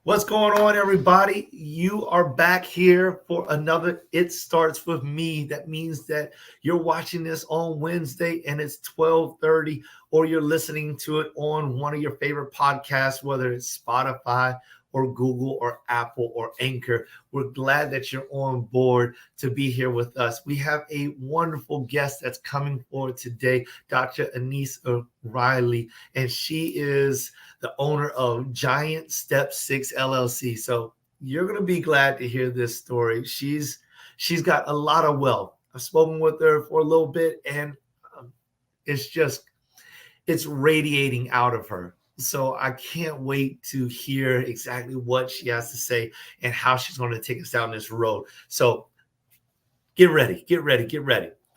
What's going on, everybody? You are back here for another It Starts With Me. That means that you're watching this on Wednesday and it's 12:30, or you're listening to it on one of your favorite podcasts, whether it's Spotify or Google or Apple or Anchor. We're glad that you're on board to be here with us. We have a wonderful guest that's coming forward today, Dr. Anissa Reilly, and she is the owner of Giant Step 6 LLC. So you're going to be glad to hear this story. She's got a lot of wealth. I've spoken with her for a little bit, and it's radiating out of her. So I can't wait to hear exactly what she has to say and how she's going to take us down this road. So get ready.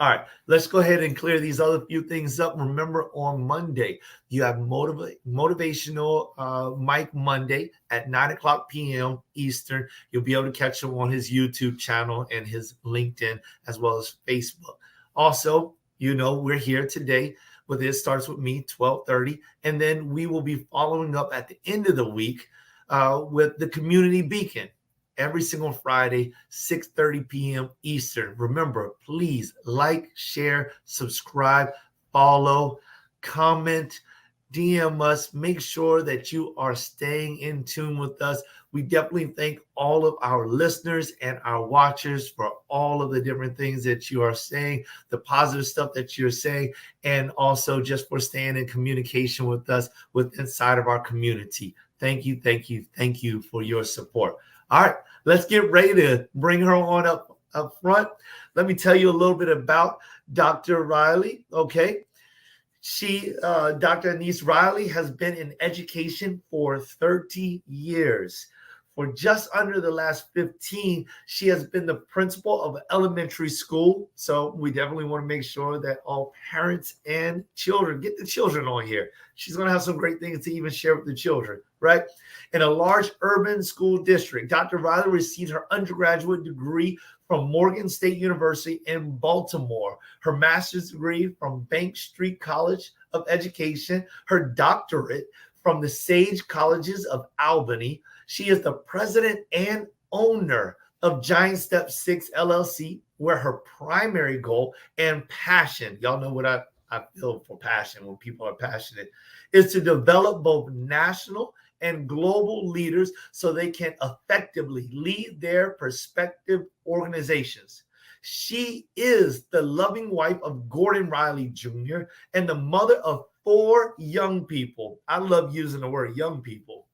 All right, let's go ahead and clear these other few things up. Remember, on Monday, you have motivational Mike Monday at 9 o'clock p.m. Eastern. You'll be able to catch him on his YouTube channel and his LinkedIn, as well as Facebook. Also, we're here today with It Starts With Me, 12:30. And then we will be following up at the end of the week with the Community Beacon. Every single Friday, 6:30 p.m. Eastern. Remember, please like, share, subscribe, follow, comment, DM us. Make sure that you are staying in tune with us. We definitely thank all of our listeners and our watchers for all of the different things that you are saying, the positive stuff that you're saying, and also just for staying in communication with us inside of our community. Thank you for your support. All right, let's get ready to bring her on up front. Let me tell you a little bit about Dr. Reilly, okay? Dr. Anissa Reilly has been in education for 30 years. For just under the last 15, she has been the principal of an elementary school. So we definitely want to make sure that all parents and children get the children on here. She's going to have some great things to even share with the children, right? In a large urban school district, Dr. Reilly received her undergraduate degree from Morgan State University in Baltimore, her master's degree from Bank Street College of Education, her doctorate from the Sage Colleges of Albany. She is the president and owner of Giant Step 6 LLC, where her primary goal and passion, y'all know what I feel for passion when people are passionate, is to develop both national and global leaders so they can effectively lead their prospective organizations. She is the loving wife of Gordon Riley Jr. and the mother of 4 young people. I love using the word young people.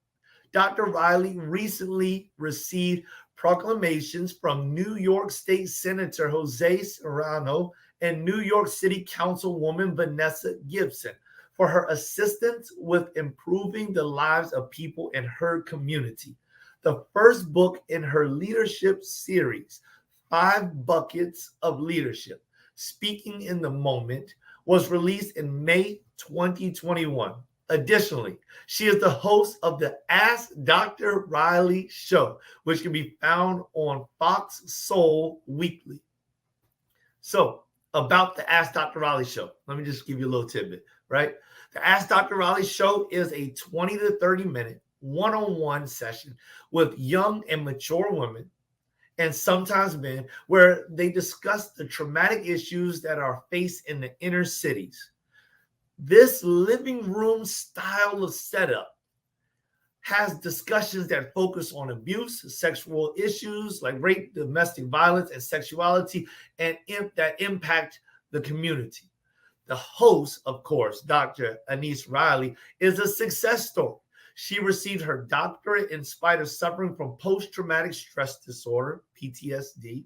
Dr. Reilly recently received proclamations from New York State Senator Jose Serrano and New York City Councilwoman Vanessa Gibson for her assistance with improving the lives of people in her community. The first book in her leadership series, 5 Buckets of Leadership, Speaking in the Moment, was released in May 2021. Additionally, she is the host of the Ask Dr. Raleigh Show, which can be found on Fox Soul Weekly. So, about the Ask Dr. Raleigh Show, let me just give you a little tidbit, right? The Ask Dr. Raleigh Show is a 20 to 30-minute one-on-one session with young and mature women, and sometimes men, where they discuss the traumatic issues that are faced in the inner cities. This living room style of setup has discussions that focus on abuse, sexual issues like rape, domestic violence, and sexuality, and that impact the community. The host, of course, Dr. Anissa Reilly, is a success story. She received her doctorate in spite of suffering from post-traumatic stress disorder, PTSD,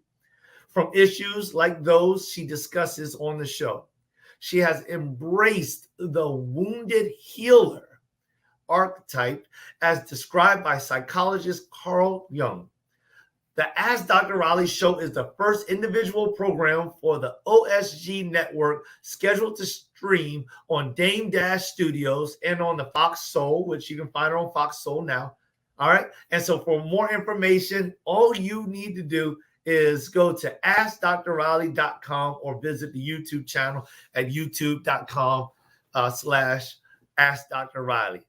from issues like those she discusses on the show. She has embraced the wounded healer archetype as described by psychologist Carl Jung. The Ask Dr. Raleigh Show is the first individual program for the OSG network scheduled to stream on Dame Dash Studios and on the Fox Soul, which you can find on Fox Soul now. All right. And so for more information, all you need to do is go to askdrreilly.com or visit the YouTube channel at youtube.com/askdrreilly.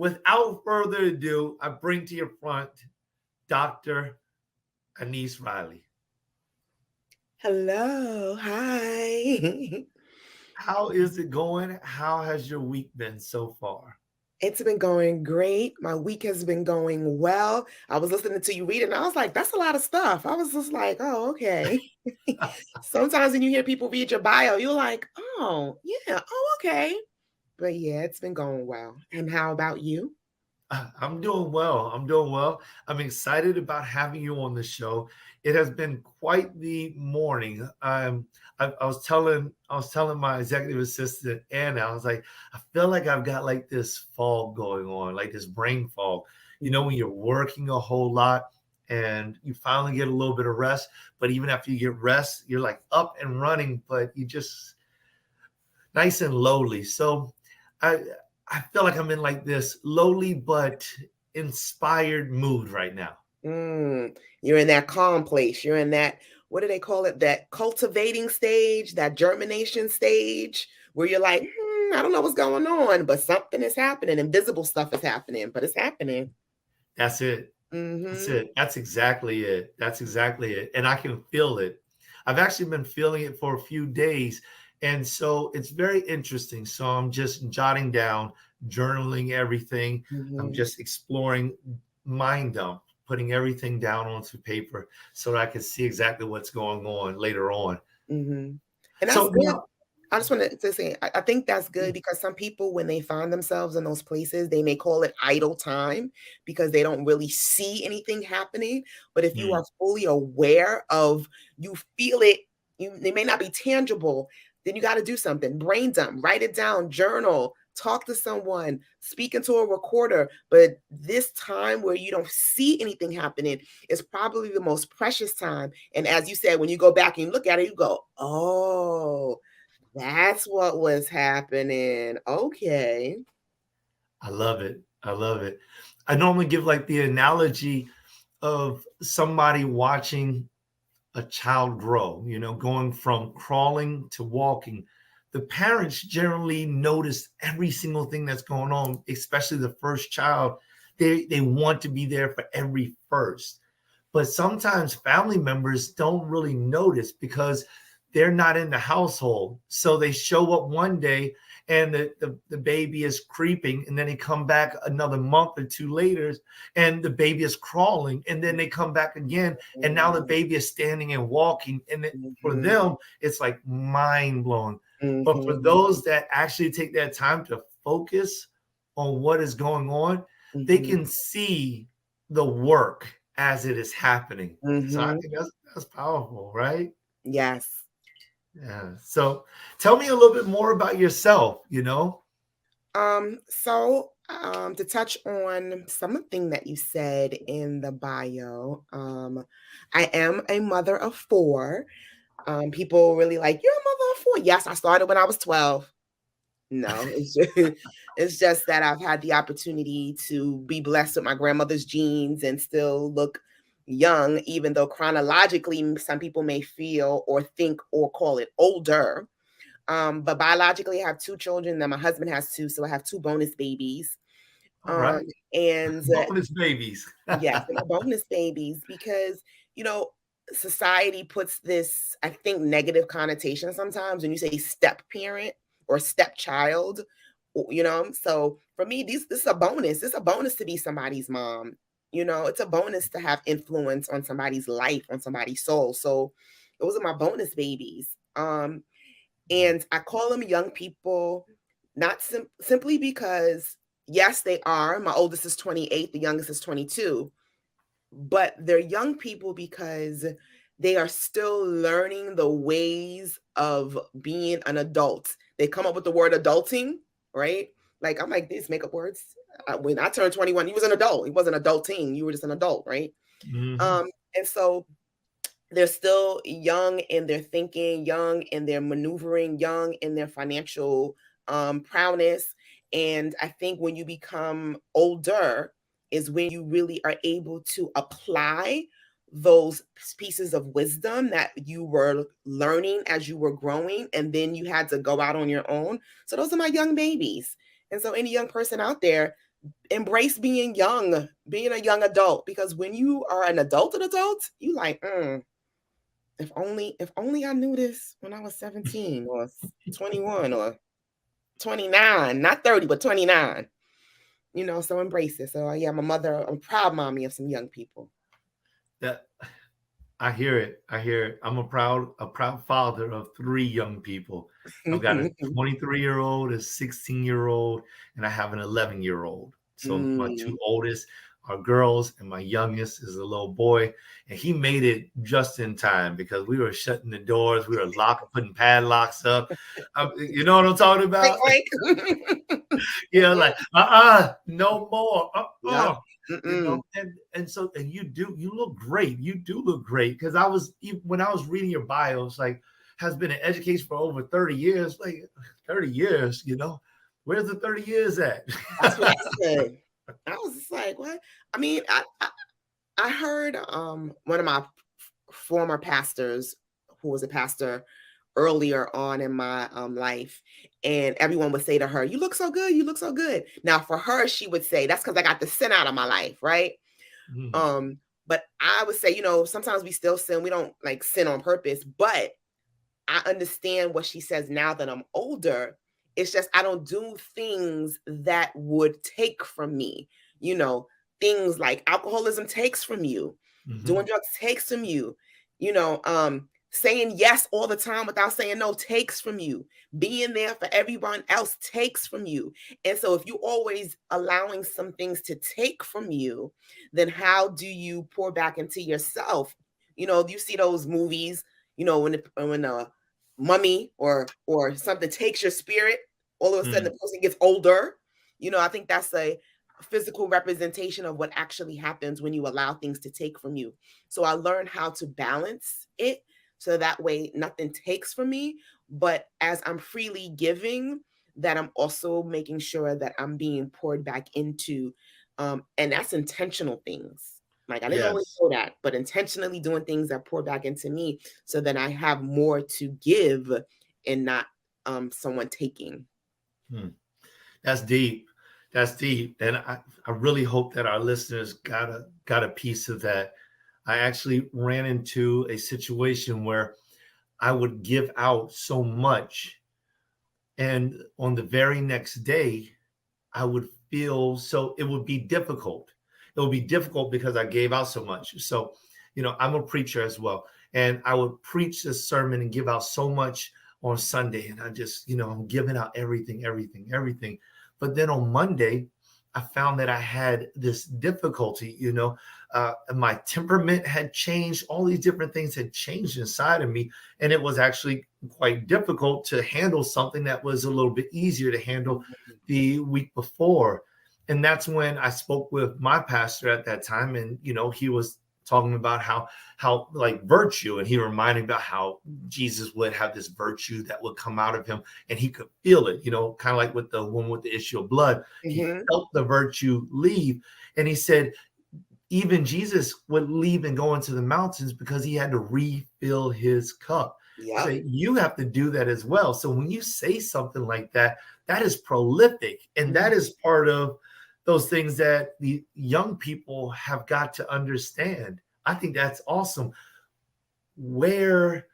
without further ado, I bring to your front Dr. Anissa Reilly. Hello. Hi. How is it going? How has your week been so far? It's been going great. My week has been going well. I was listening to you read it and I was like, that's a lot of stuff. I was just like, oh, okay. Sometimes when you hear people read your bio, you're like, oh, yeah, oh, okay. But yeah, it's been going well. And how about you? I'm doing well. I'm doing well. I'm excited about having you on the show. It has been quite the morning. I was telling my executive assistant Anna, I was like, I feel like I've got like this fog going on, like this brain fog. You know, when you're working a whole lot and you finally get a little bit of rest, but even after you get rest, you're like up and running, but you just nice and lowly. So I I feel like I'm in like this lowly but inspired mood right now. You're in that calm place. You're in that, what do they call it? That cultivating stage, that germination stage, where you're like, I don't know what's going on, but something is happening. Invisible stuff is happening, but it's happening. That's it. That's Mm-hmm. it. That's exactly it. That's exactly it. And I can feel it. I've actually been feeling it for a few days. And so it's very interesting. So I'm just jotting down, journaling everything. I'm Mm-hmm. just exploring mind dump, putting everything down onto paper so that I can see exactly what's going on later on. Mm-hmm. And that's So good. now, I just wanted to say, I think that's good because some people, when they find themselves in those places, they may call it idle time because they don't really see anything happening. But if you mm, are fully aware of, you feel it, they may not be tangible, then you got to do something. Brain dump, write it down, journal, talk to someone, speak into a recorder. But this time where you don't see anything happening is probably the most precious time. And as you said, when you go back and you look at it, you go, oh, that's what was happening. Okay. I love it. I love it. I normally give like the analogy of somebody watching a child grow, going from crawling to walking. The parents generally notice every single thing that's going on, especially the first child. They want to be there for every first. But sometimes family members don't really notice because they're not in the household. So they show up one day and the baby is creeping, and then they come back another month or two later and the baby is crawling, and then they come back again and now the baby is standing and walking. And for Mhm, them, it's like mind blowing. But for mhm, those that actually take that time to focus on what is going on, they mhm, can see the work as it is happening. So I mhm. think that's powerful, right? Yes. Yeah. So tell me a little bit more about yourself. To touch on something that you said in the bio, I am a mother of four. People really like, you're a mother of four. Yes, I started when I was 12. No, it's just that I've had the opportunity to be blessed with my grandmother's genes and still look young, even though chronologically some people may feel or think or call it older. But biologically, I have two children. Then my husband has two, so I have two bonus babies. All Um, right. and Bonus babies. Yes, and bonus babies because, you know, society puts this, I think, negative connotation sometimes when you say step parent or stepchild, So for me, this is a bonus. It's a bonus to be somebody's mom. It's a bonus to have influence on somebody's life, on somebody's soul. So those are my bonus babies. And I call them young people, not simply because, yes, they are. My oldest is 28, the youngest is 22, but they're young people because they are still learning the ways of being an adult. They come up with the word adulting, right? Like, I'm like, these makeup words. When I turned 21, he was an adult. He wasn't adulting. You were just an adult, right? Hmm. And so they're still young in their thinking, young in their maneuvering, young in their financial prowess. And I think when you become older is when you really are able to apply those pieces of wisdom that you were learning as you were growing, and then you had to go out on your own. So those are my young babies. And so any young person out there, embrace being young, being a young adult, because when you are an adult, you like, if only I knew this when I was 17 or 21 or 29, not 30, but 29. So embrace it. So yeah, I'm a proud mommy of some young people. That I hear it. I hear it. I'm a proud father of 3 young people. I've got a 23-year-old, a 16-year-old, and I have an 11-year-old. So my 2 oldest are girls, and my youngest is a little boy. And he made it just in time because we were shutting the doors, we were putting padlocks up. You know what I'm talking about? Yeah, like no more. Yeah. And you look great. You do look great. Because when I was reading your bio, it's like has been in education for over 30 years. Like 30 years, where's the 30 years at? That's what I said. I was just like, what? I mean, I heard one of my former pastors, who was a pastor earlier on in my life, and everyone would say to her, "You look so good, you look so good." Now for her, she would say, "That's because I got the sin out of my life," right? But I would say, sometimes we still sin. We don't like sin on purpose, but I understand what she says now that I'm older. It's just I don't do things that would take from me. Things like alcoholism takes from you, doing drugs takes from you, saying yes all the time without saying no takes from you, being there for everyone else takes from you. And so if you're always allowing some things to take from you, then how do you pour back into yourself? You see those movies, when a mummy or something takes your spirit, all of a sudden the person gets older. I think that's a physical representation of what actually happens when you allow things to take from you. So I learned how to balance it so that way nothing takes from me, but as I'm freely giving, that I'm also making sure that I'm being poured back into, and that's intentional things. Like I didn't always know that, but intentionally doing things that pour back into me so that I have more to give and not someone taking. That's deep. That's deep. And I really hope that our listeners got a piece of that. I actually ran into a situation where I would give out so much, and on the very next day, I would feel so it would be difficult. It would be difficult because I gave out so much. So, I'm a preacher as well. And I would preach this sermon and give out so much on Sunday. And I just, I'm giving out everything, everything, everything. But then on Monday, I found that I had this difficulty, my temperament had changed. All these different things had changed inside of me. And it was actually quite difficult to handle something that was a little bit easier to handle the week before. And that's when I spoke with my pastor at that time. And, he was talking about how like virtue, and he reminded about how Jesus would have this virtue that would come out of him, and he could feel it, kind of like with the woman with the issue of blood. He felt the virtue leave, and he said even Jesus would leave and go into the mountains because he had to refill his cup. So you have to do that as well. So when you say something like that, that is prolific, and that is part of those things that the young people have got to understand. I think that's awesome. Where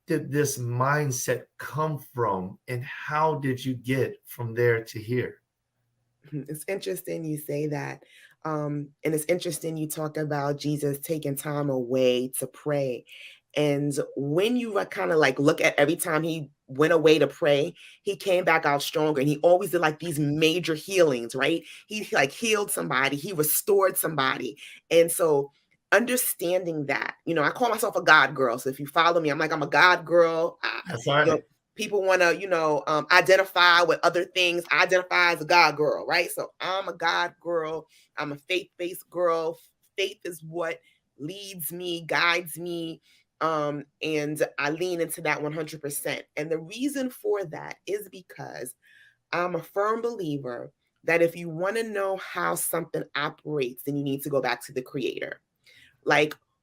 did this mindset come from, and how did you get from there to here? It's interesting you say that. And it's interesting you talk about Jesus taking time away to pray. And when you kind of like look at every time he went away to pray, he came back out stronger. And he always did like these major healings, right? He like healed somebody, he restored somebody. And so understanding that, I call myself a God girl. So if you follow me, I'm a God girl. That's all right. People want to, identify with other things. I identify as a God girl, right? So I'm a God girl. I'm a faith-based girl. Faith is what leads me, guides me. And I lean into that 100%. And the reason for that is because I'm a firm believer that if you want to know how something operates, then you need to go back to the creator.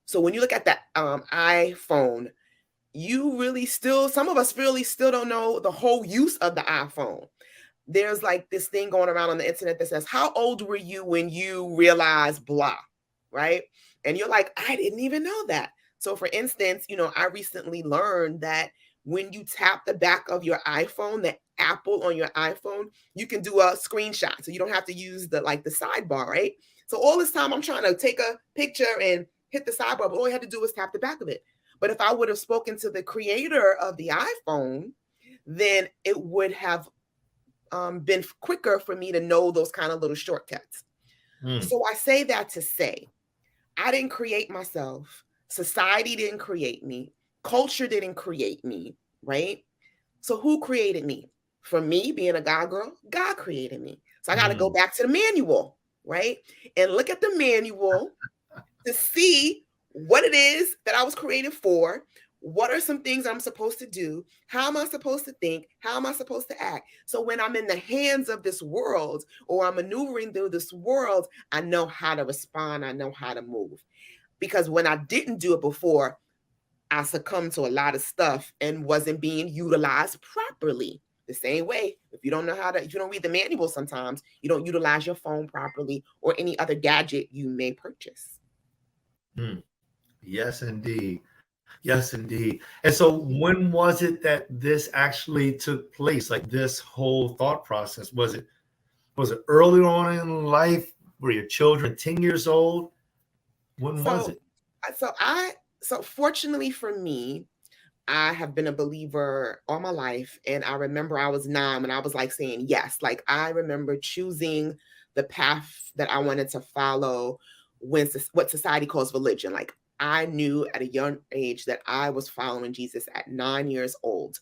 So when you look at that iPhone, some of us really still don't know the whole use of the iPhone. there's like this thing going around on the internet that says, how old were you when you realized blah, right? And you're like, I didn't even know that. So for instance, I recently learned that when you tap the back of your iPhone, the Apple on your iPhone, you can do a screenshot. So you don't have to use the sidebar, right? So all this time I'm trying to take a picture and hit the sidebar, but all I had to do was tap the back of it. But if I would have spoken to the creator of the iPhone, then it would have been quicker for me to know those kind of little shortcuts. So I say that to say, I didn't create myself. Society didn't create me. Culture didn't create me, right? So who created me? For me, being a God girl, God created me. So I got to go back to the manual, right? And look at the manual to see what it is that I was created for. What are some things I'm supposed to do? How am I supposed to think? How am I supposed to act? So when I'm in the hands of this world, or I'm maneuvering through this world, I know how to respond. I know how to move. Because when I didn't do it before, I succumbed to a lot of stuff and wasn't being utilized properly. The same way, if you don't read the manual sometimes, you don't utilize your phone properly or any other gadget you may purchase. Yes, indeed. Yes, indeed. And so when was it that this actually took place? Like this whole thought process? Was it early on in life? Were your children 10 years old? When was it? So fortunately for me, I have been a believer all my life. And I remember I was 9 when I was like saying yes. Like I remember choosing the path that I wanted to follow what society calls religion. Like I knew at a young age that I was following Jesus at 9 years old.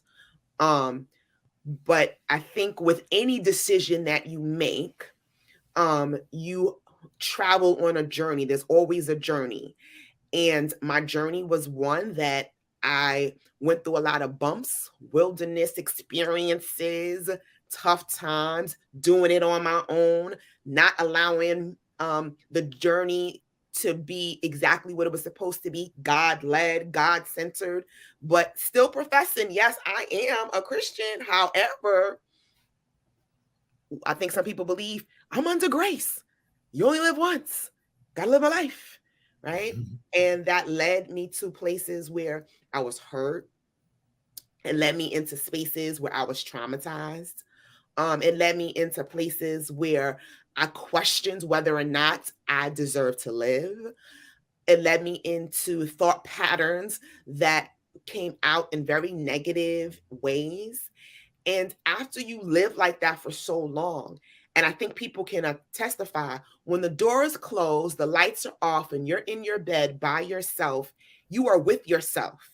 But I think with any decision that you make, you travel on a journey. There's always a journey. And my journey was one that I went through a lot of bumps, wilderness experiences, tough times, doing it on my own, not allowing the journey to be exactly what it was supposed to be, God-led, God-centered, but still professing, yes, I am a Christian. However, I think some people believe I'm under grace. You only live once. Gotta live a life, right? And that led me to places where I was hurt. It led me into spaces where I was traumatized. It led me into places where I questioned whether or not I deserve to live. It led me into thought patterns that came out in very negative ways. And after you live like that for so long, and I think people can testify, when the door is closed, the lights are off, and you're in your bed by yourself, you are with yourself.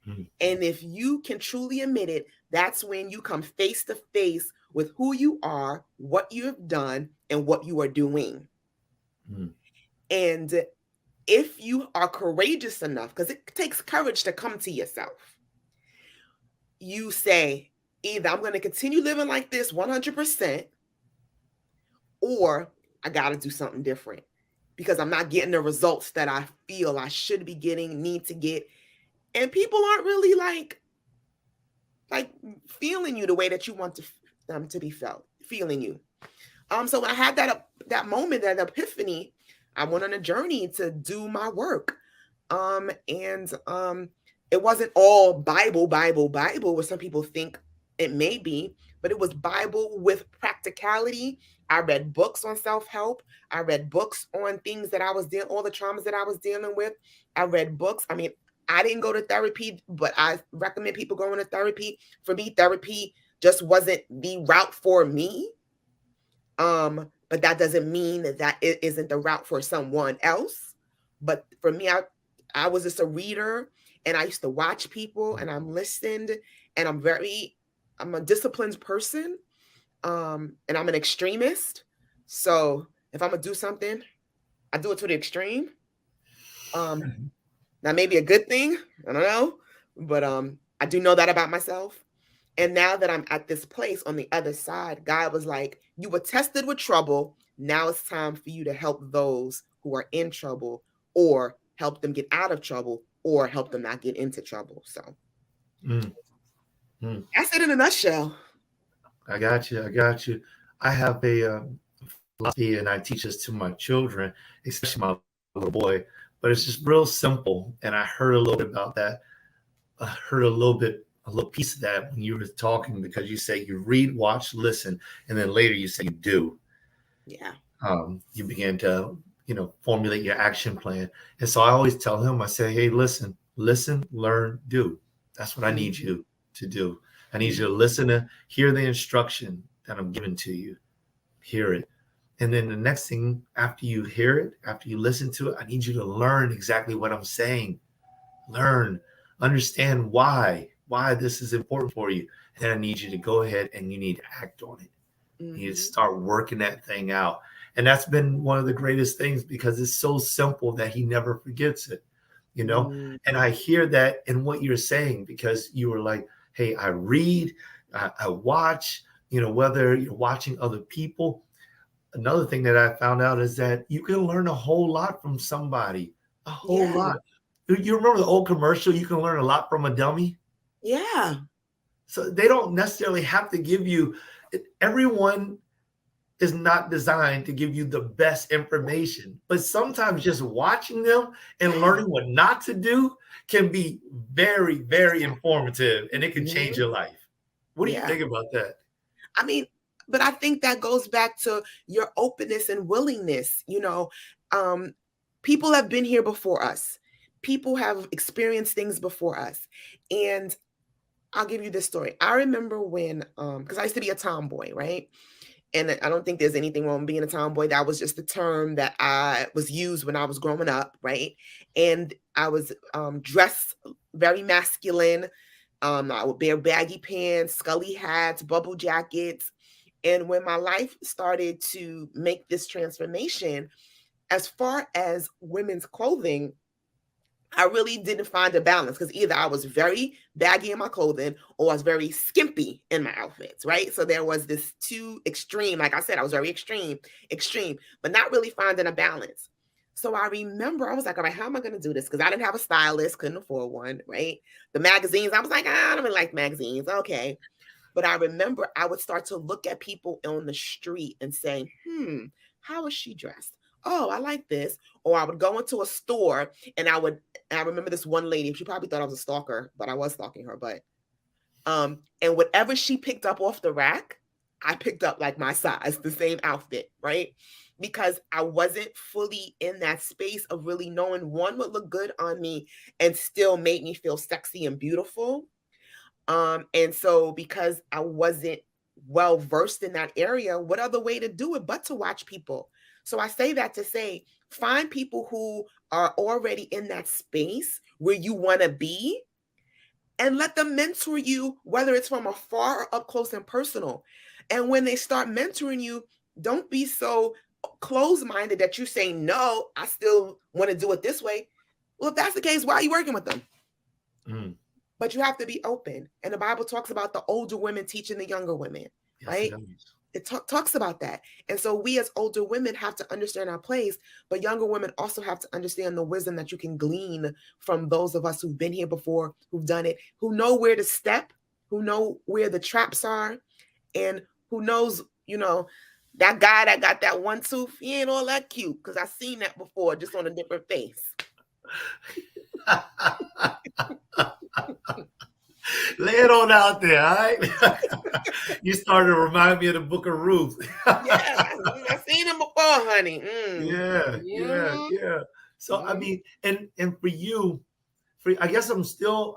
And if you can truly admit it, that's when you come face to face with who you are, what you have done, and what you are doing. And if you are courageous enough, because it takes courage to come to yourself, you say, either I'm going to continue living like this 100%, or I got to do something different because I'm not getting the results that I feel I should be getting, need to get. And people aren't really like feeling you the way that you want them to be felt, feeling you. So when I had that moment, that epiphany, I went on a journey to do my work. And it wasn't all Bible, what some people think it may be, but it was Bible with practicality. I read books on self-help. I read books on things that I was dealing, all the traumas that I was dealing with. I read books. I mean, I didn't go to therapy, but I recommend people going to therapy. For me, therapy just wasn't the route for me. But that doesn't mean that it isn't the route for someone else. But for me, I was just a reader, and I used to watch people, and I'm listened, and I'm a disciplined person, and I'm an extremist. So if I'm gonna do something, I do it to the extreme. That may be a good thing, I don't know, but I do know that about myself. And now that I'm at this place on the other side, God was like, you were tested with trouble. Now it's time for you to help those who are in trouble, or help them get out of trouble, or help them not get into trouble. So that's it in a nutshell. I got you. I got you. I have a philosophy, and I teach this to my children, especially my little boy. But it's just real simple. And I heard a little bit about that. I heard a little piece of that when you were talking, because you say you read, watch, listen, and then later you say you do. Yeah. You begin to, formulate your action plan. And so I always tell him, I say, hey, listen, learn, do. That's what I need Mm-hmm. you to do. I need you to Mm-hmm. listen, to hear the instruction that I'm giving to you, hear it. And then the next thing, after you hear it, after you listen to it, I need you to learn exactly what I'm saying. Learn, understand why this is important for you. And then I need you to go ahead and you need to act on it. You Mm-hmm. start working that thing out. And that's been one of the greatest things, because it's so simple that he never forgets it. And I hear that in what you're saying, because you were like, hey, I read, I watch, whether you're watching other people. Another thing that I found out is that you can learn a whole lot from somebody, a whole Yeah. lot. You remember the old commercial, you can learn a lot from a dummy? Yeah. So they don't necessarily have to give you, everyone is not designed to give you the best information. But sometimes just watching them and Yeah. learning what not to do can be very, very informative, and it can change Mhm. your life. What do you Yeah. think about that? I mean, but I think that goes back to your openness and willingness. Um, people have been here before us. People have experienced things before us. And I'll give you this story. I remember when, because I used to be a tomboy, right? And I don't think there's anything wrong with being a tomboy. That was just the term that I was used when I was growing up, right? And I was dressed very masculine. I would wear baggy pants, scully hats, bubble jackets. And when my life started to make this transformation, as far as women's clothing, I really didn't find a balance, because either I was very baggy in my clothing or I was very skimpy in my outfits, right? So there was this two extreme. Like I said, I was very extreme, but not really finding a balance. So I remember I was like, all right, how am I going to do this? Because I didn't have a stylist, couldn't afford one, right? The magazines, I was like, I don't really like magazines. Okay. But I remember I would start to look at people on the street and say, how is she dressed? Oh, I like this. Or I would go into a store and I remember this one lady, she probably thought I was a stalker, but I was stalking her. But and whatever she picked up off the rack, I picked up like my size, the same outfit, right? Because I wasn't fully in that space of really knowing one would look good on me and still made me feel sexy and beautiful. And so because I wasn't well versed in that area, what other way to do it but to watch people? So I say that to say, find people who are already in that space where you want to be and let them mentor you, whether it's from afar or up close and personal. And when they start mentoring you, don't be so closed-minded that you say, no, I still want to do it this way. Well, if that's the case, why are you working with them? Mm, But you have to be open. And the Bible talks about the older women teaching the younger women, yes, it right? does. It talks about that. And so we as older women have to understand our place, but younger women also have to understand the wisdom that you can glean from those of us who've been here before, who've done it, who know where to step, who know where the traps are, and who knows, that guy that got that one tooth, he ain't all that cute, because I've seen that before, just on a different face. Lay it on out there, all right? You started to remind me of the Book of Ruth. Yeah, I seen him before, honey. Yeah, yeah, Mhm, yeah. So I mhm. mean, and for you, I guess I still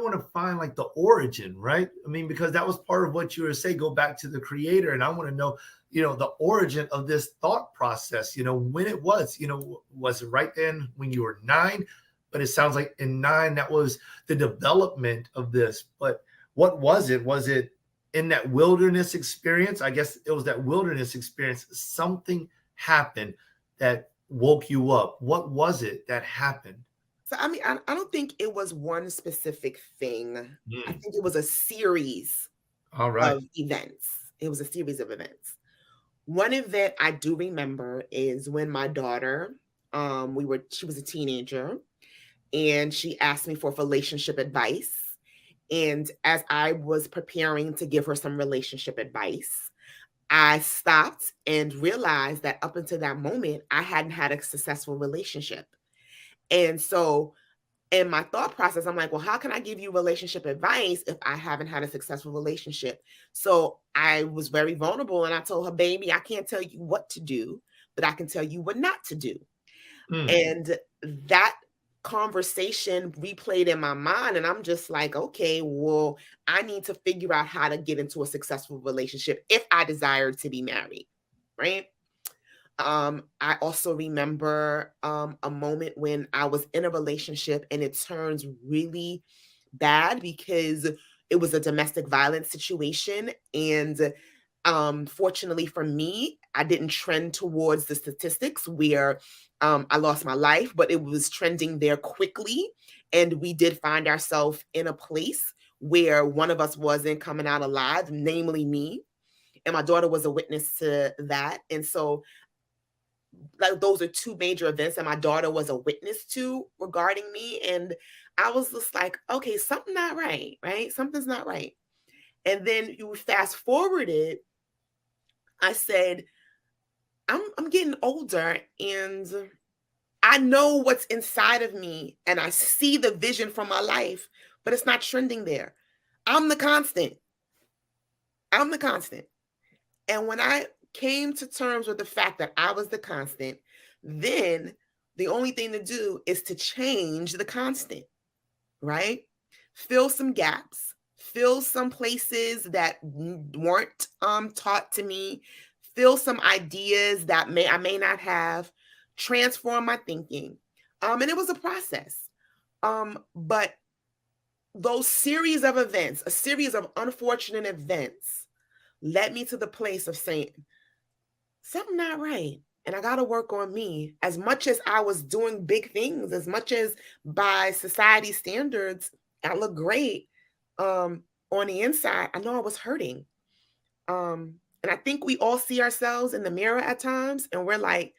want to find like the origin, right? I mean, because that was part of what you were saying, go back to the creator. And I want to know, the origin of this thought process, when it was it right then when you were 9? But it sounds like in 9, that was the development of this. But what was it? Was it in that wilderness experience? I guess it was that wilderness experience. Something happened that woke you up. What was it that happened? So, I mean, I don't think it was one specific thing. I Mm, think it was a series all right. of events. It was a series of events. One event I do remember is when my daughter, she was a teenager, and she asked me for relationship advice. And as I was preparing to give her some relationship advice, I stopped and realized that up until that moment, I hadn't had a successful relationship. And so in my thought process, I'm like, well, how can I give you relationship advice if I haven't had a successful relationship? So I was very vulnerable and I told her, baby, I can't tell you what to do, but I can tell you what not to do. And that conversation replayed in my mind. And I'm just like, okay, well, I need to figure out how to get into a successful relationship if I desire to be married. Right. I also remember a moment when I was in a relationship and it turns really bad because it was a domestic violence situation. And fortunately for me, I didn't trend towards the statistics where I lost my life, but it was trending there quickly. And we did find ourselves in a place where one of us wasn't coming out alive, namely me. And my daughter was a witness to that. And so like those are two major events that my daughter was a witness to regarding me. And I was just like, okay, something not right, right? Something's not right. And then you fast forward it, I said, I'm getting older and I know what's inside of me and I see the vision for my life, but it's not trending there. I'm the constant. I'm the constant. And when I came to terms with the fact that I was the constant, then the only thing to do is to change the constant, right? Fill some gaps, fill some places that weren't taught to me, fill some ideas that I may not have, transform my thinking. And it was a process. But those series of events, a series of unfortunate events, led me to the place of saying, something not right. And I got to work on me. As much as I was doing big things, as much as by society standards, I look great. On the inside, I know I was hurting. And I think we all see ourselves in the mirror at times and we're like,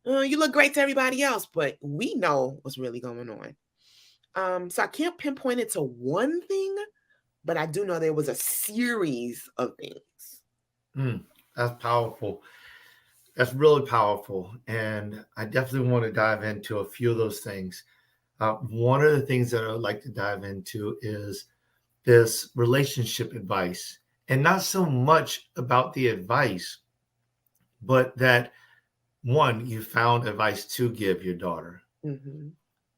oh, you look great to everybody else, but we know what's really going on. So I can't pinpoint it to one thing, but I do know there was a series of things. That's powerful. That's really powerful. And I definitely want to dive into a few of those things. One of the things that I'd like to dive into is this relationship advice, and not so much about the advice, but that one, you found advice to give your daughter, Mm-hmm.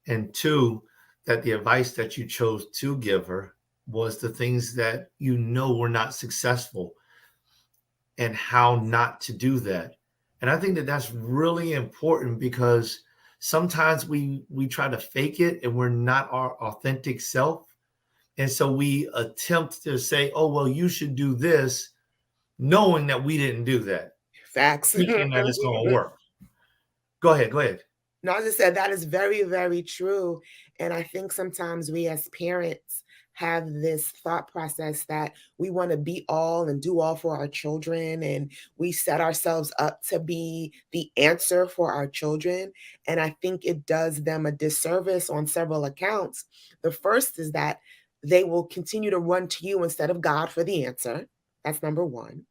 and two, that the advice that you chose to give her was the things that you know were not successful and how not to do that. And I think that that's really important because sometimes we try to fake it and we're not our authentic self. And so we attempt to say, oh, well, you should do this, knowing that we didn't do that, Facts. thinking that it's going to work. Go ahead. Go ahead. No, as I said, that is very, very true. And I think sometimes we as parents have this thought process that we want to be all and do all for our children. And we set ourselves up to be the answer for our children. And I think it does them a disservice on several accounts. The first is that they will continue to run to you instead of God for the answer. That's number one.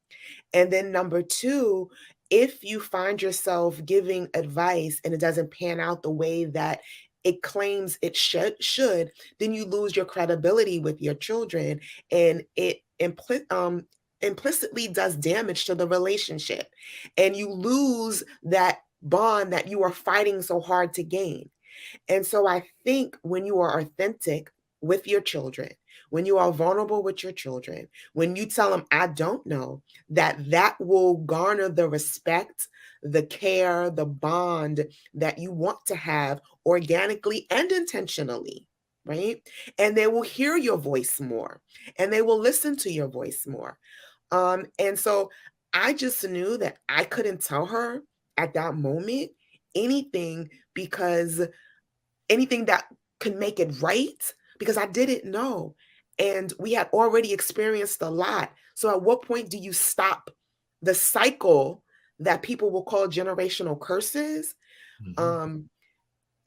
And then number two, if you find yourself giving advice and it doesn't pan out the way that it claims it should, then you lose your credibility with your children and it implicitly does damage to the relationship. And you lose that bond that you are fighting so hard to gain. And so I think when you are authentic with your children, when you are vulnerable with your children, when you tell them, I don't know, that will garner the respect, the care, the bond that you want to have organically and intentionally, right? And they will hear your voice more and they will listen to your voice more. And so I just knew that I couldn't tell her at that moment anything because anything that could make it right because I didn't know. And we had already experienced a lot. So at what point do you stop the cycle that people will call generational curses? Mhm.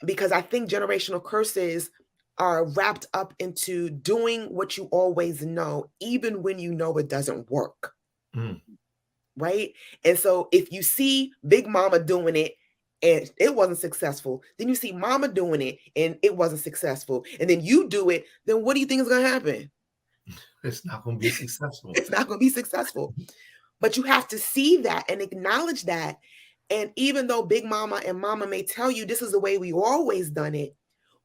Because I think generational curses are wrapped up into doing what you always know, even when you know it doesn't work. Right? And so if you see Big Mama doing it and it wasn't successful, then you see Mama doing it and it wasn't successful, and then you do it, then what do you think is going to happen? It's not going to be successful. It's not going to be successful. But you have to see that and acknowledge that. And even though Big Mama and Mama may tell you this is the way we always done it,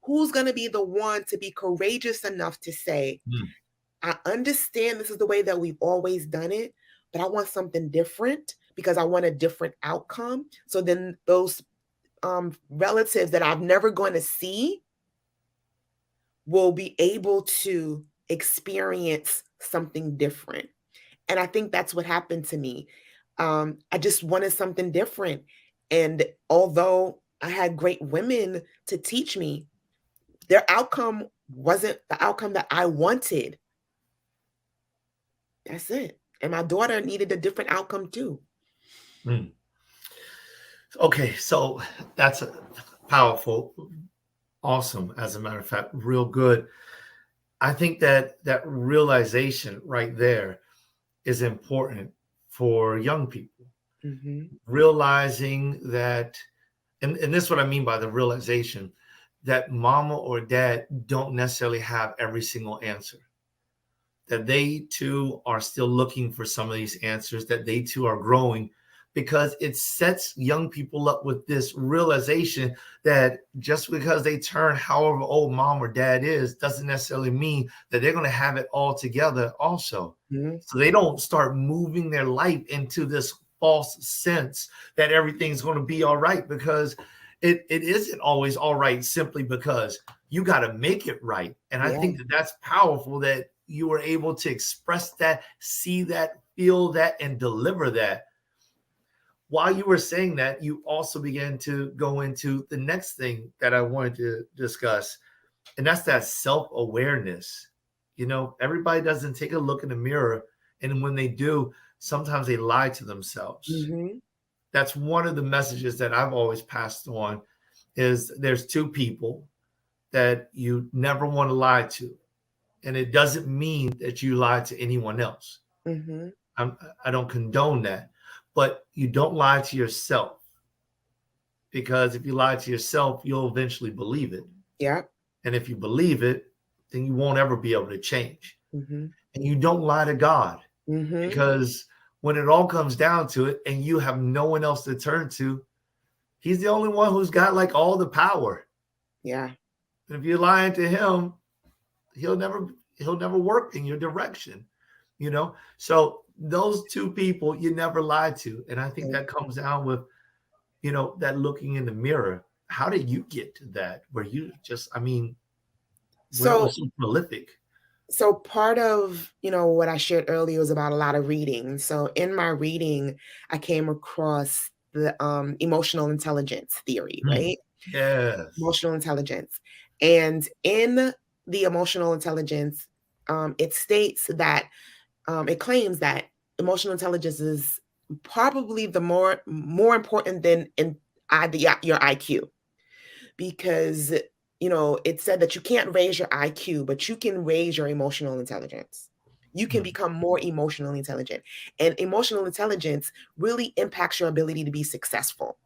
who's going to be the one to be courageous enough to say, I understand this is the way that we've always done it, but I want something different because I want a different outcome. So then those relatives that I'm never going to see will be able to experience something different. And I think that's what happened to me. I just wanted something different. And although I had great women to teach me, their outcome wasn't the outcome that I wanted. That's it. And my daughter needed a different outcome too. Okay, so that's powerful. Awesome. As a matter of fact, real good. I think that realization right there is important for young people. Realizing that, and this is what I mean by the realization, that mama or dad don't necessarily have every single answer. That they too are still looking for some of these answers, that they too are growing, because it sets young people up with this realization that just because they turn however old mom or dad is doesn't necessarily mean that they're going to have it all together also. So they don't start moving their life into this false sense that everything's going to be all right, because it isn't always all right simply because you got to make it right. And I think that that's powerful, that you were able to express that, see that, feel that, and deliver that. While you were saying that, you also began to go into the next thing that I wanted to discuss, and that's that self-awareness. You know, everybody doesn't take a look in the mirror, and when they do, sometimes they lie to themselves. That's one of the messages that I've always passed on, is there's two people that you never want to lie to. And it doesn't mean that you lie to anyone else. I don't condone that. But you don't lie to yourself, because if you lie to yourself, you'll eventually believe it. And if you believe it, then you won't ever be able to change. And you don't lie to God, because when it all comes down to it and you have no one else to turn to, he's the only one who's got like all the power. And if you're lying to him, he'll never work in your direction, you know? So those two people you never lie to. And I think that comes down with, you know, that looking in the mirror. How did you get to that where you just, I mean, so it was so prolific? So part of, you know, what I shared earlier was about a lot of reading. So in my reading, I came across the emotional intelligence theory, right? Emotional intelligence. And in the emotional intelligence, it states that it claims that emotional intelligence is probably the more important than your IQ, because, you know, it said that you can't raise your IQ, but you can raise your emotional intelligence. You can become more emotionally intelligent, and emotional intelligence really impacts your ability to be successful.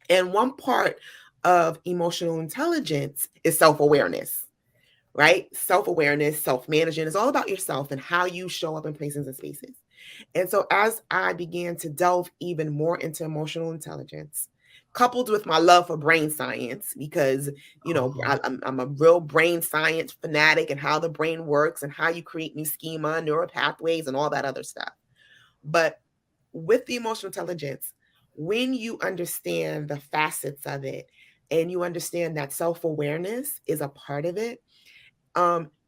And one part of emotional intelligence is self-awareness. Right? Self-awareness, self-management is all about yourself and how you show up in places and spaces. And so as I began to delve even more into emotional intelligence, coupled with my love for brain science, because, you know, I'm a real brain science fanatic, and how the brain works and how you create new schema, neural pathways, and all that other stuff. But with the emotional intelligence, when you understand the facets of it and you understand that self-awareness is a part of it,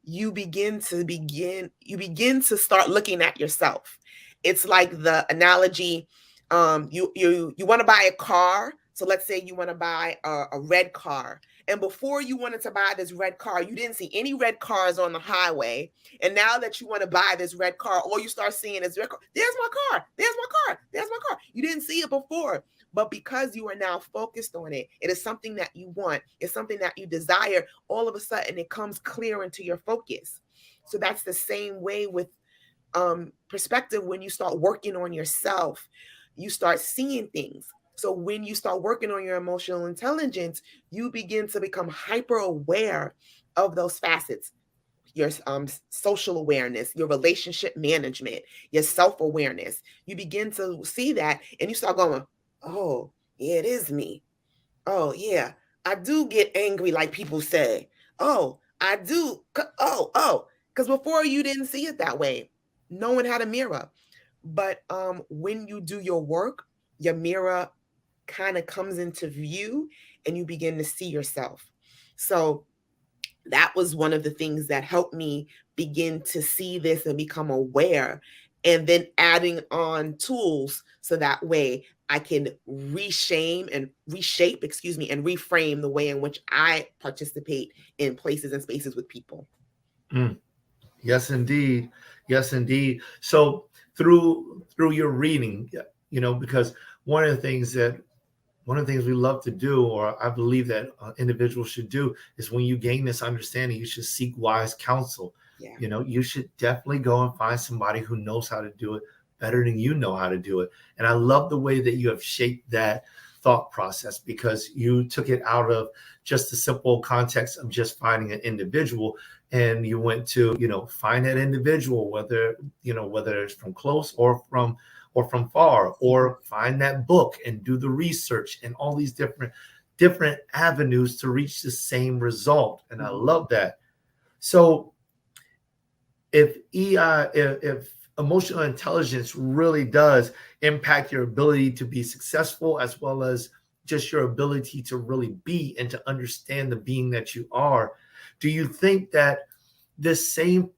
you begin to start looking at yourself. It's like the analogy, you want to buy a car. So let's say you want to buy a red car. And before you wanted to buy this red car, you didn't see any red cars on the highway. And now that you want to buy this red car, all you start seeing is red car. There's my car. There's my car. There's my car. You didn't see it before. But because you are now focused on it, it is something that you want, it's something that you desire, all of a sudden it comes clear into your focus. So that's the same way with perspective. When you start working on yourself, you start seeing things. So when you start working on your emotional intelligence, you begin to become hyper aware of those facets, your social awareness, your relationship management, your self-awareness. You begin to see that and you start going, oh, yeah, it is me. Oh, yeah, I do get angry like people say. Oh, I do. Oh. Because before you didn't see it that way. No one had a mirror. But when you do your work, your mirror kind of comes into view and you begin to see yourself. So that was one of the things that helped me begin to see this and become aware, and then adding on tools so that way I can reshape, and reframe the way in which I participate in places and spaces with people. Mm. Yes, indeed. Yes, indeed. So through your reading, because one of the things that one of the things we love to do, or I believe that individuals should do, is when you gain this understanding, you should seek wise counsel. Yeah. You should definitely go and find somebody who knows how to do it better than you know how to do it. And I love the way that you have shaped that thought process, because you took it out of just the simple context of just finding an individual, and you went to find that individual, whether it's from close or from far, or find that book and do the research and all these different avenues to reach the same result. And I love that. So if emotional intelligence really does impact your ability to be successful, as well as just your ability to really be and to understand the being that you are, do you think that this same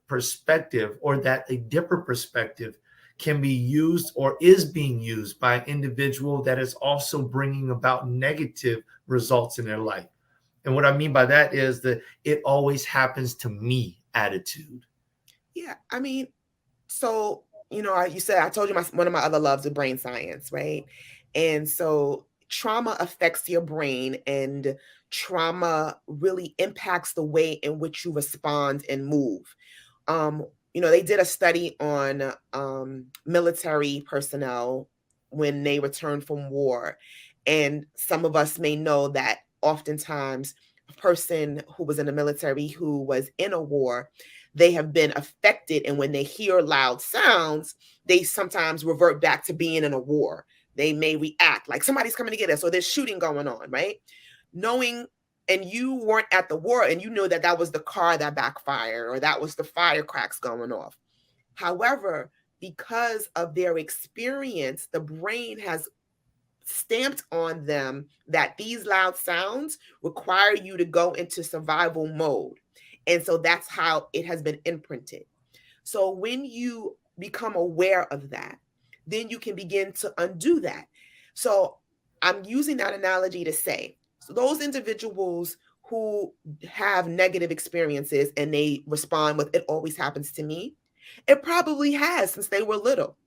perspective, or that a different perspective, can be used or is being used by an individual that is also bringing about negative results in their life? And what I mean by that is that it always happens to me attitude. Yeah, I mean, so you said, I told you one of my other loves is brain science, right? And so trauma affects your brain, and trauma really impacts the way in which you respond and move. They did a study on military personnel when they returned from war. And some of us may know that oftentimes a person who was in the military who was in a war, they have been affected. And when they hear loud sounds, they sometimes revert back to being in a war. They may react like somebody's coming to get us, or there's shooting going on, right? Knowing, and you weren't at the war, and you know that that was the car that backfired, or that was the firecracks going off. However, because of their experience, the brain has stamped on them that these loud sounds require you to go into survival mode. And so that's how it has been imprinted. So when you become aware of that, then you can begin to undo that. So I'm using that analogy to say, so those individuals who have negative experiences and they respond with, it always happens to me, it probably has since they were little.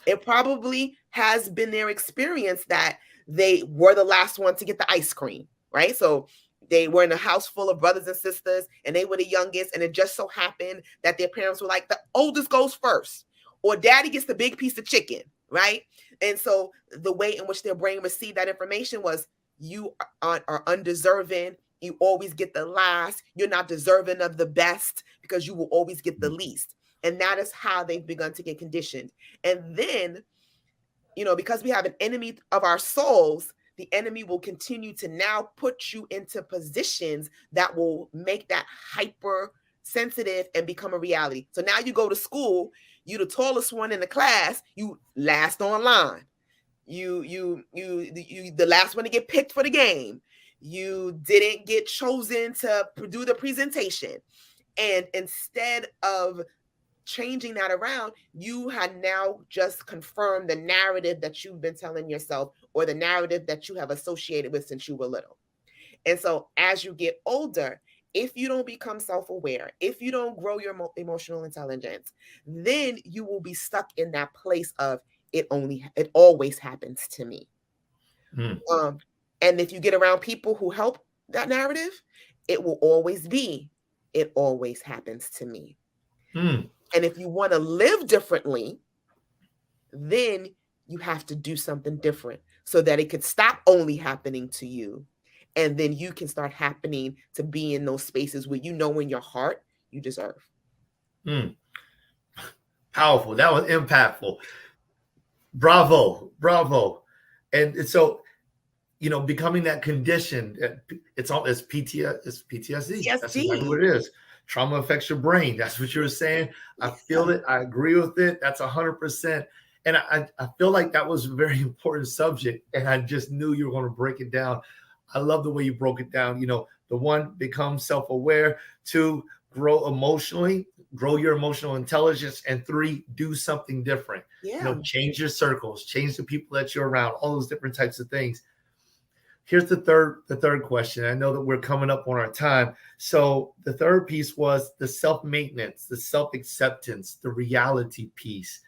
It probably has been their experience that they were the last one to get the ice cream, right? So they were in a house full of brothers and sisters, and they were the youngest, and it just so happened that their parents were like, the oldest goes first, or daddy gets the big piece of chicken, right? And so the way in which their brain received that information was, you are undeserving. You always get the last. You're not deserving of the best because you will always get the least. And that is how they've begun to get conditioned. And then, because we have an enemy of our souls, the enemy will continue to now put you into positions that will make that hyper sensitive and become a reality. So now you go to school, you the tallest one in the class, you last online. You the last one to get picked for the game. You didn't get chosen to do the presentation. And instead of changing that around, you had now just confirmed the narrative that you've been telling yourself, or the narrative that you have associated with since you were little. And so as you get older, if you don't become self-aware, if you don't grow your emotional intelligence, then you will be stuck in that place of, it always happens to me. And if you get around people who help that narrative, it will always be, it always happens to me. And if you want to live differently, then you have to do something different so that it could stop only happening to you. And then you can start happening to be in those spaces where you know in your heart you deserve. Powerful. That was impactful. Bravo. Bravo. And so, becoming that condition, it's PTSD. It's PTSD. That's exactly what it is. Trauma affects your brain. That's what you were saying. I feel it. I agree with it. That's 100%. And I feel like that was a very important subject. And I just knew you were going to break it down. I love the way you broke it down. The one, become self-aware. 2, grow emotionally, grow your emotional intelligence. And 3, do something different. Change your circles, change the people that you're around, all those different types of things. Here's the third question. I know that we're coming up on our time. So the third piece was the self-maintenance, the self-acceptance, the reality piece.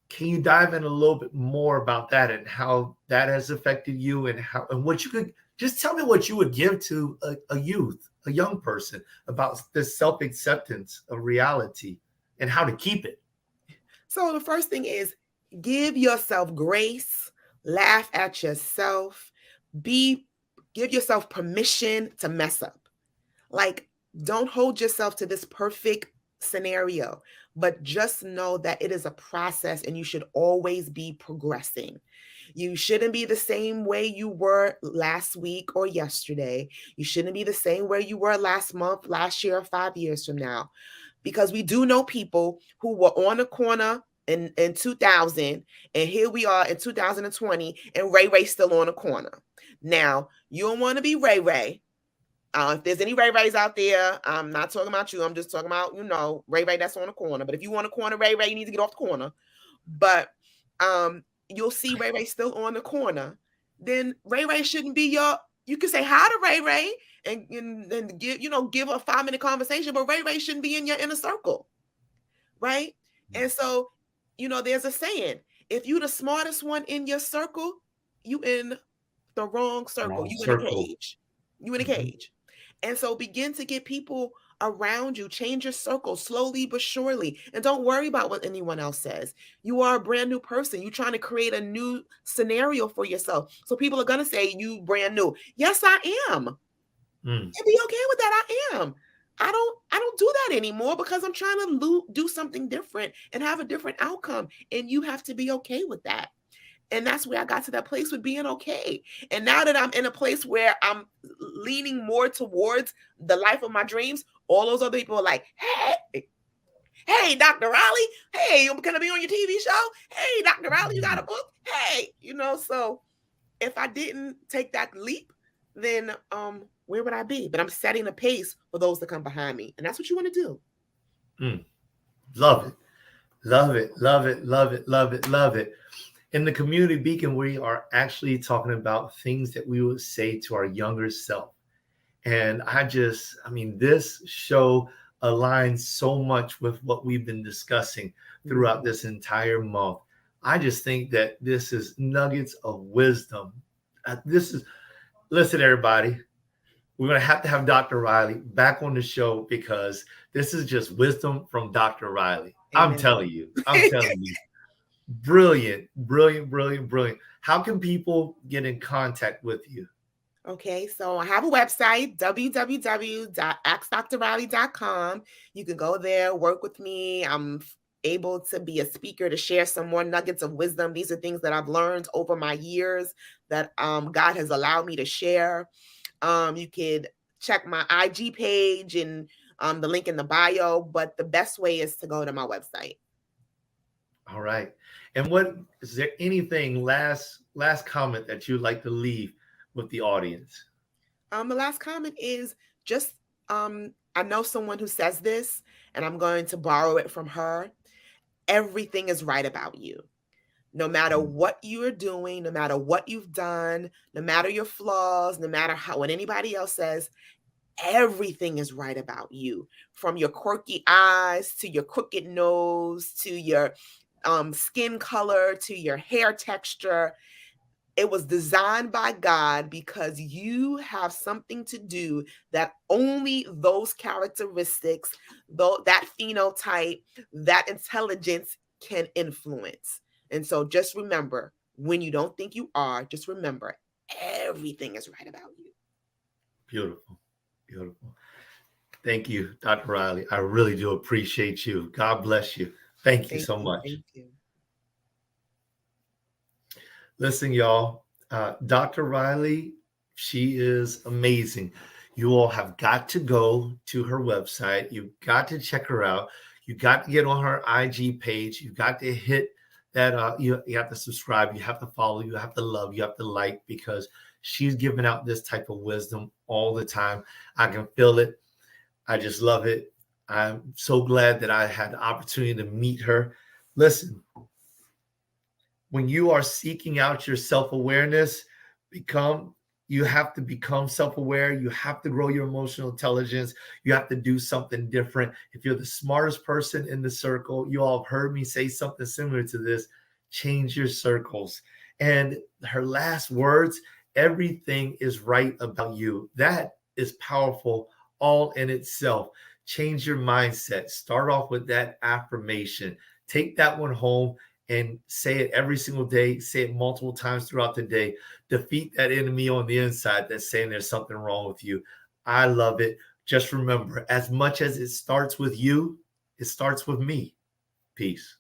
Can you dive in a little bit more about that and how that has affected you, and what you could just tell me what you would give to a young person about this self-acceptance of reality and how to keep it? So the first thing is, give yourself grace, laugh at yourself, give yourself permission to mess up. Like, don't hold yourself to this perfect scenario, but just know that it is a process and you should always be progressing. You shouldn't be the same way you were last week or yesterday. You shouldn't be the same way you were last month, last year, or 5 years from now. Because we do know people who were on the corner in 2000, and here we are in 2020, and Ray Ray's still on the corner. Now, you don't want to be Ray Ray. If there's any Ray Rays out there, I'm not talking about you. I'm just talking about, Ray Ray that's on the corner. But if you want a corner Ray Ray, you need to get off the corner. But you'll see Ray Ray still on the corner. Then Ray Ray shouldn't be you can say hi to Ray Ray and give a 5-minute conversation, but Ray Ray shouldn't be in your inner circle. Right? And so, there's a saying, if you the smartest one in your circle, you in the wrong circle. In a cage. You in a cage. And so begin to get people around you, change your circle slowly but surely. And don't worry about what anyone else says. You are a brand new person. You're trying to create a new scenario for yourself. So people are going to say you brand new. Yes, I am. And be okay with that. I am. I don't do that anymore because I'm trying to do something different and have a different outcome. And you have to be okay with that. And that's where I got to that place with being okay. And now that I'm in a place where I'm leaning more towards the life of my dreams, all those other people are like, hey, Dr. Raleigh, hey, I'm going to be on your TV show. Hey, Dr. Raleigh, you got a book? Hey, so if I didn't take that leap, then where would I be? But I'm setting a pace for those to come behind me. And that's what you want to do. Love it. Love it. Love it. Love it. Love it. Love it. In the Community Beacon, we are actually talking about things that we would say to our younger self. And this show aligns so much with what we've been discussing throughout this entire month. I just think that this is nuggets of wisdom. Listen, everybody, we're going to have Dr. Reilly back on the show because this is just wisdom from Dr. Reilly. Amen. I'm telling you. Brilliant. How can people get in contact with you? Okay, so I have a website, www.askdr.reilly.com. You can go there, work with me. I'm able to be a speaker to share some more nuggets of wisdom. These are things that I've learned over my years that God has allowed me to share. You could check my IG page and the link in the bio, but the best way is to go to my website. All right. And what is there anything last comment that you'd like to leave with the audience? The last comment is just I know someone who says this, and I'm going to borrow it from her. Everything is right about you. No matter what you are doing, no matter what you've done, no matter your flaws, no matter what anybody else says, everything is right about you. From your quirky eyes to your crooked nose to your skin color to your hair texture. It was designed by God because you have something to do that only those characteristics, though that phenotype, that intelligence can influence. And so just remember, when you don't think you are, just remember everything is right about you. Beautiful. Beautiful. Thank you, Dr. Reilly. I really do appreciate you. God bless you. Thank you so much. Thank you. Listen, y'all, Dr. Reilly, she is amazing. You all have got to go to her website. You've got to check her out. You got to get on her IG page. You've got to hit that. You have to subscribe. You have to follow. You have to love. You have to like, because she's giving out this type of wisdom all the time. I can feel it. I just love it. I'm so glad that I had the opportunity to meet her. Listen, when you are seeking out your self-awareness, you have to become self-aware. You have to grow your emotional intelligence. You have to do something different. If you're the smartest person in the circle, you all have heard me say something similar to this: change your circles. And her last words, everything is right about you. That is powerful all in itself. Change your mindset. Start off with that affirmation. Take that one home and say it every single day. Say it multiple times throughout the day. Defeat that enemy on the inside that's saying there's something wrong with you. I love it. Just remember, as much as it starts with you, it starts with me. Peace.